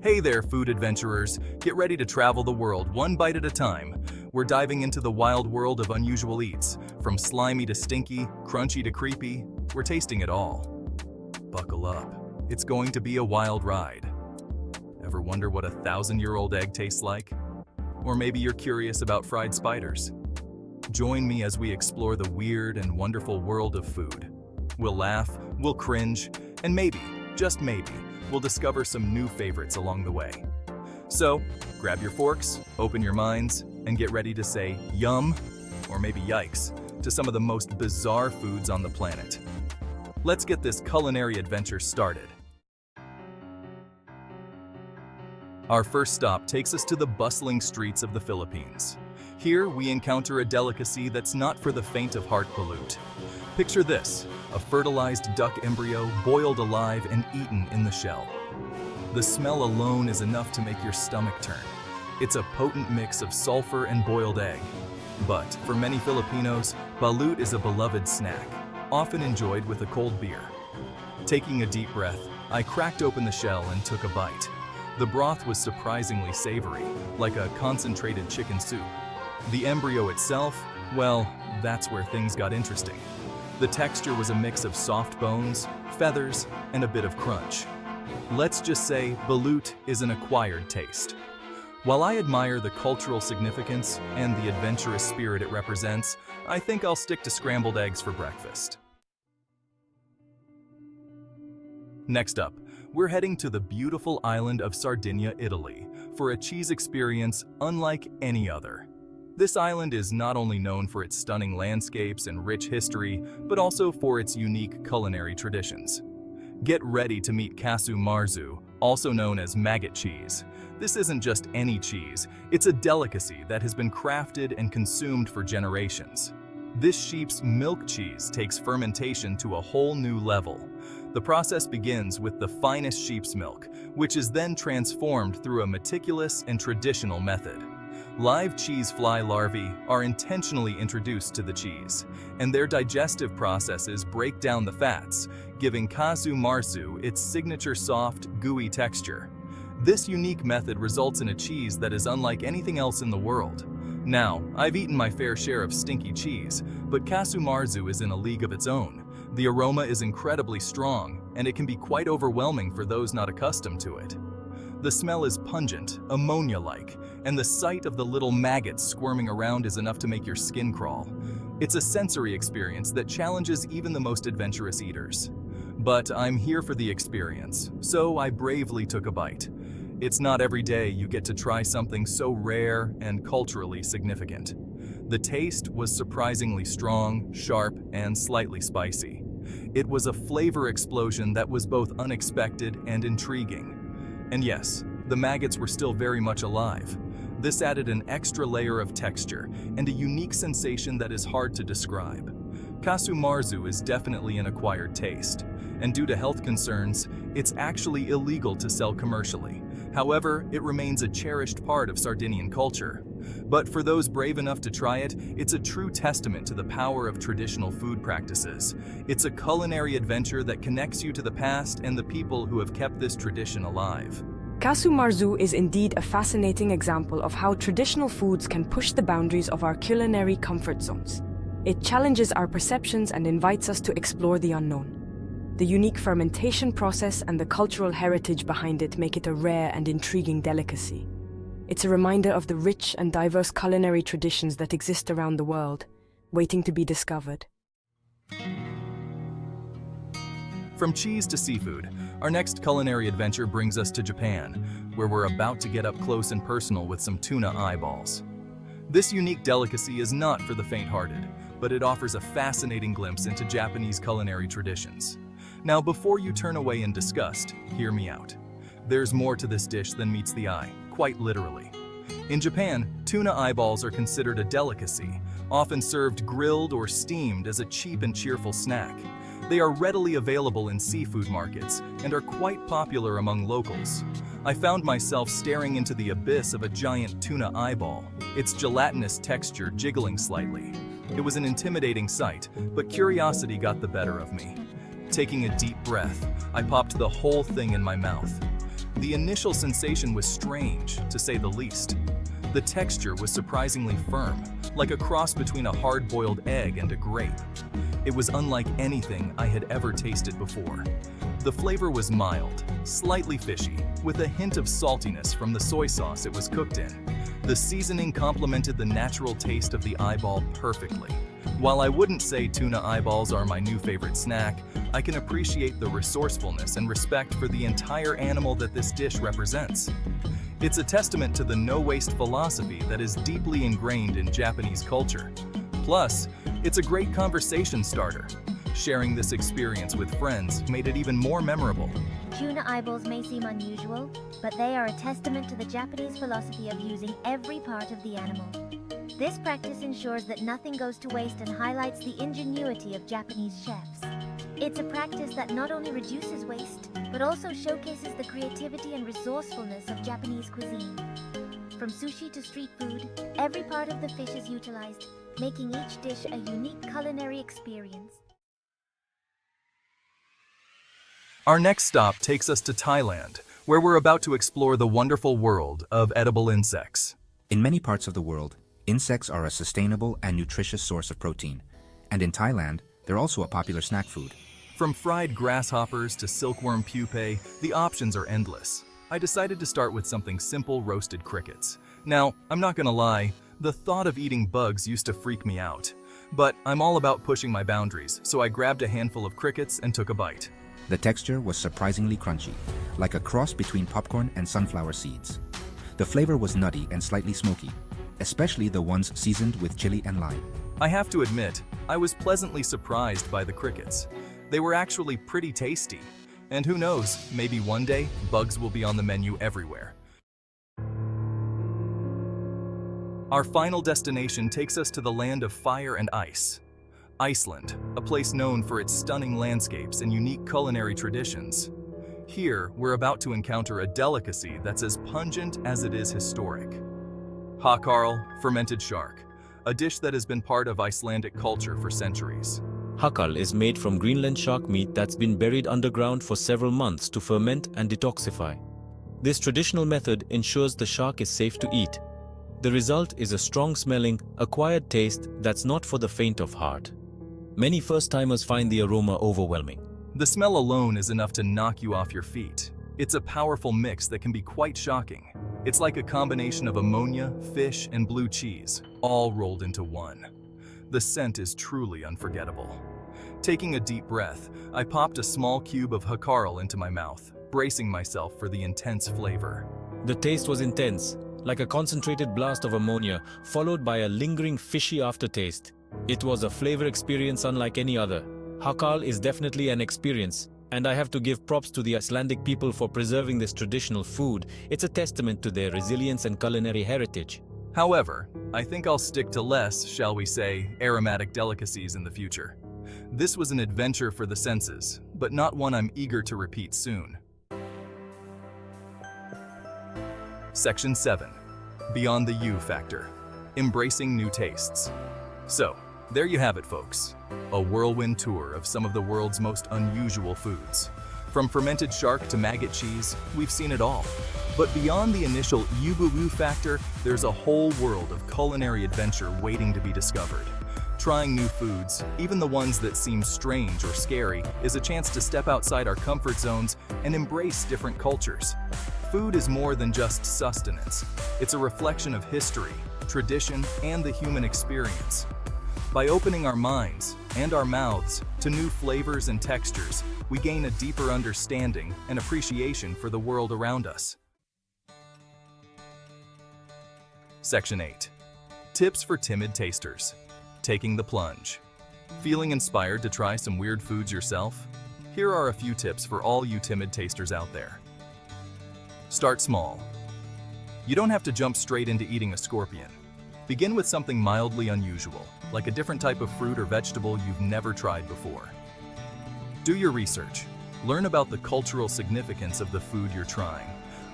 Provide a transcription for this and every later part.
Hey there, food adventurers. Get ready to travel the world one bite at a time. We're diving into the wild world of unusual eats. From slimy to stinky, crunchy to creepy, we're tasting it all. Buckle up. It's going to be a wild ride. Ever wonder what a 1,000-year-old egg tastes like? Or maybe you're curious about fried spiders? Join me as we explore the weird and wonderful world of food. We'll laugh, we'll cringe, and maybe, just maybe, we'll discover some new favorites along the way. So, grab your forks, open your minds, and get ready to say yum, or maybe yikes, to some of the most bizarre foods on the planet. Let's get this culinary adventure started. Our first stop takes us to the bustling streets of the Philippines. Here, we encounter a delicacy that's not for the faint of heart, balut. Picture this, a fertilized duck embryo boiled alive and eaten in the shell. The smell alone is enough to make your stomach turn. It's a potent mix of sulfur and boiled egg. But for many Filipinos, balut is a beloved snack, often enjoyed with a cold beer. Taking a deep breath, I cracked open the shell and took a bite. The broth was surprisingly savory, like a concentrated chicken soup. The embryo itself, well, that's where things got interesting. The texture was a mix of soft bones, feathers, and a bit of crunch. Let's just say balut is an acquired taste. While I admire the cultural significance and the adventurous spirit it represents, I think I'll stick to scrambled eggs for breakfast. Next up, we're heading to the beautiful island of Sardinia, Italy, for a cheese experience unlike any other. This island is not only known for its stunning landscapes and rich history, but also for its unique culinary traditions. Get ready to meet Casu Marzu, also known as maggot cheese. This isn't just any cheese, it's a delicacy that has been crafted and consumed for generations. This sheep's milk cheese takes fermentation to a whole new level. The process begins with the finest sheep's milk, which is then transformed through a meticulous and traditional method. Live cheese fly larvae are intentionally introduced to the cheese, and their digestive processes break down the fats, giving Casu Marzu its signature soft, gooey texture. This unique method results in a cheese that is unlike anything else in the world. Now, I've eaten my fair share of stinky cheese, but Casu Marzu is in a league of its own. The aroma is incredibly strong, and it can be quite overwhelming for those not accustomed to it. The smell is pungent, ammonia-like, and the sight of the little maggots squirming around is enough to make your skin crawl. It's a sensory experience that challenges even the most adventurous eaters. But I'm here for the experience, so I bravely took a bite. It's not every day you get to try something so rare and culturally significant. The taste was surprisingly strong, sharp, and slightly spicy. It was a flavor explosion that was both unexpected and intriguing. And yes, the maggots were still very much alive. This added an extra layer of texture and a unique sensation that is hard to describe. Casu Marzu is definitely an acquired taste, and due to health concerns, it's actually illegal to sell commercially. However, it remains a cherished part of Sardinian culture. But for those brave enough to try it, it's a true testament to the power of traditional food practices. It's a culinary adventure that connects you to the past and the people who have kept this tradition alive. Casu Marzu is indeed a fascinating example of how traditional foods can push the boundaries of our culinary comfort zones. It challenges our perceptions and invites us to explore the unknown. The unique fermentation process and the cultural heritage behind it make it a rare and intriguing delicacy. It's a reminder of the rich and diverse culinary traditions that exist around the world, waiting to be discovered. From cheese to seafood, our next culinary adventure brings us to Japan, where we're about to get up close and personal with some tuna eyeballs. This unique delicacy is not for the faint-hearted, but it offers a fascinating glimpse into Japanese culinary traditions. Now, before you turn away in disgust, hear me out. There's more to this dish than meets the eye, quite literally. In Japan, tuna eyeballs are considered a delicacy, often served grilled or steamed as a cheap and cheerful snack. They are readily available in seafood markets and are quite popular among locals. I found myself staring into the abyss of a giant tuna eyeball, its gelatinous texture jiggling slightly. It was an intimidating sight, but curiosity got the better of me. Taking a deep breath, I popped the whole thing in my mouth. The initial sensation was strange, to say the least. The texture was surprisingly firm, like a cross between a hard-boiled egg and a grape. It was unlike anything I had ever tasted before. The flavor was mild, slightly fishy, with a hint of saltiness from the soy sauce it was cooked in. The seasoning complemented the natural taste of the eyeball perfectly. While I wouldn't say tuna eyeballs are my new favorite snack, I can appreciate the resourcefulness and respect for the entire animal that this dish represents. It's a testament to the no-waste philosophy that is deeply ingrained in Japanese culture. Plus, it's a great conversation starter. Sharing this experience with friends made it even more memorable. Tuna eyeballs may seem unusual, but they are a testament to the Japanese philosophy of using every part of the animal. This practice ensures that nothing goes to waste and highlights the ingenuity of Japanese chefs. It's a practice that not only reduces waste, but also showcases the creativity and resourcefulness of Japanese cuisine. From sushi to street food, every part of the fish is utilized, making each dish a unique culinary experience. Our next stop takes us to Thailand, where we're about to explore the wonderful world of edible insects. In many parts of the world, insects are a sustainable and nutritious source of protein. And in Thailand, they're also a popular snack food. From fried grasshoppers to silkworm pupae, the options are endless. I decided to start with something simple: roasted crickets. Now, I'm not gonna lie, the thought of eating bugs used to freak me out. But I'm all about pushing my boundaries, so I grabbed a handful of crickets and took a bite. The texture was surprisingly crunchy, like a cross between popcorn and sunflower seeds. The flavor was nutty and slightly smoky, especially the ones seasoned with chili and lime. I have to admit, I was pleasantly surprised by the crickets. They were actually pretty tasty. And who knows, maybe one day, bugs will be on the menu everywhere. Our final destination takes us to the land of fire and ice. Iceland, a place known for its stunning landscapes and unique culinary traditions. Here, we're about to encounter a delicacy that's as pungent as it is historic. Hakarl, fermented shark, a dish that has been part of Icelandic culture for centuries. Hakarl is made from Greenland shark meat that's been buried underground for several months to ferment and detoxify. This traditional method ensures the shark is safe to eat. The result is a strong-smelling, acquired taste that's not for the faint of heart. Many first-timers find the aroma overwhelming. The smell alone is enough to knock you off your feet. It's a powerful mix that can be quite shocking. It's like a combination of ammonia, fish, and blue cheese, all rolled into one. The scent is truly unforgettable. Taking a deep breath, I popped a small cube of hakarl into my mouth, bracing myself for the intense flavor. The taste was intense, like a concentrated blast of ammonia, followed by a lingering fishy aftertaste. It was a flavor experience unlike any other. Hakarl is definitely an experience, and I have to give props to the Icelandic people for preserving this traditional food. It's a testament to their resilience and culinary heritage. However, I think I'll stick to less, shall we say, aromatic delicacies in the future. This was an adventure for the senses, but not one I'm eager to repeat soon. Section 7. Beyond the U factor. Embracing new tastes. So, there you have it, folks. A whirlwind tour of some of the world's most unusual foods. From fermented shark to maggot cheese, we've seen it all. But beyond the initial U factor, there's a whole world of culinary adventure waiting to be discovered. Trying new foods, even the ones that seem strange or scary, is a chance to step outside our comfort zones and embrace different cultures. Food is more than just sustenance. It's a reflection of history, tradition, and the human experience. By opening our minds and our mouths to new flavors and textures, we gain a deeper understanding and appreciation for the world around us. Section 8. Tips for timid tasters. Taking the plunge. Feeling inspired to try some weird foods yourself? Here are a few tips for all you timid tasters out there. Start small. You don't have to jump straight into eating a scorpion. Begin with something mildly unusual, like a different type of fruit or vegetable you've never tried before. Do your research. Learn about the cultural significance of the food you're trying.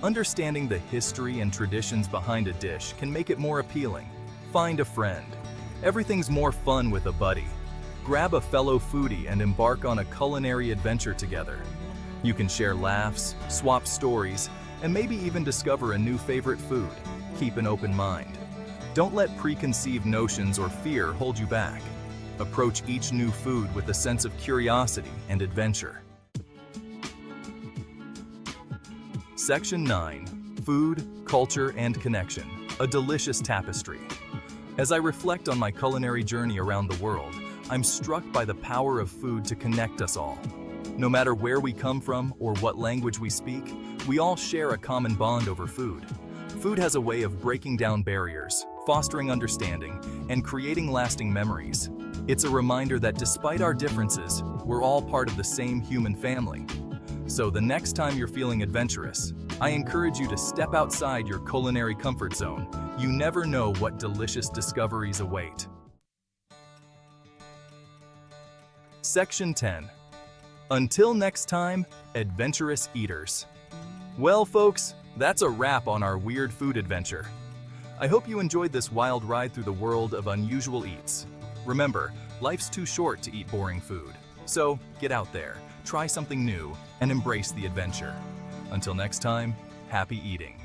Understanding the history and traditions behind a dish can make it more appealing. Find a friend. Everything's more fun with a buddy. Grab a fellow foodie and embark on a culinary adventure together. You can share laughs, swap stories, and maybe even discover a new favorite food. Keep an open mind. Don't let preconceived notions or fear hold you back. Approach each new food with a sense of curiosity and adventure. Section 9. Food, Culture, and Connection. A delicious tapestry. As I reflect on my culinary journey around the world, I'm struck by the power of food to connect us all. No matter where we come from or what language we speak, we all share a common bond over food. Food has a way of breaking down barriers, fostering understanding, and creating lasting memories. It's a reminder that despite our differences, we're all part of the same human family. So the next time you're feeling adventurous, I encourage you to step outside your culinary comfort zone. You never know what delicious discoveries await. Section 10. Until next time, adventurous eaters. Well, folks, that's a wrap on our weird food adventure. I hope you enjoyed this wild ride through the world of unusual eats. Remember, life's too short to eat boring food. So get out there, try something new, and embrace the adventure. Until next time, happy eating.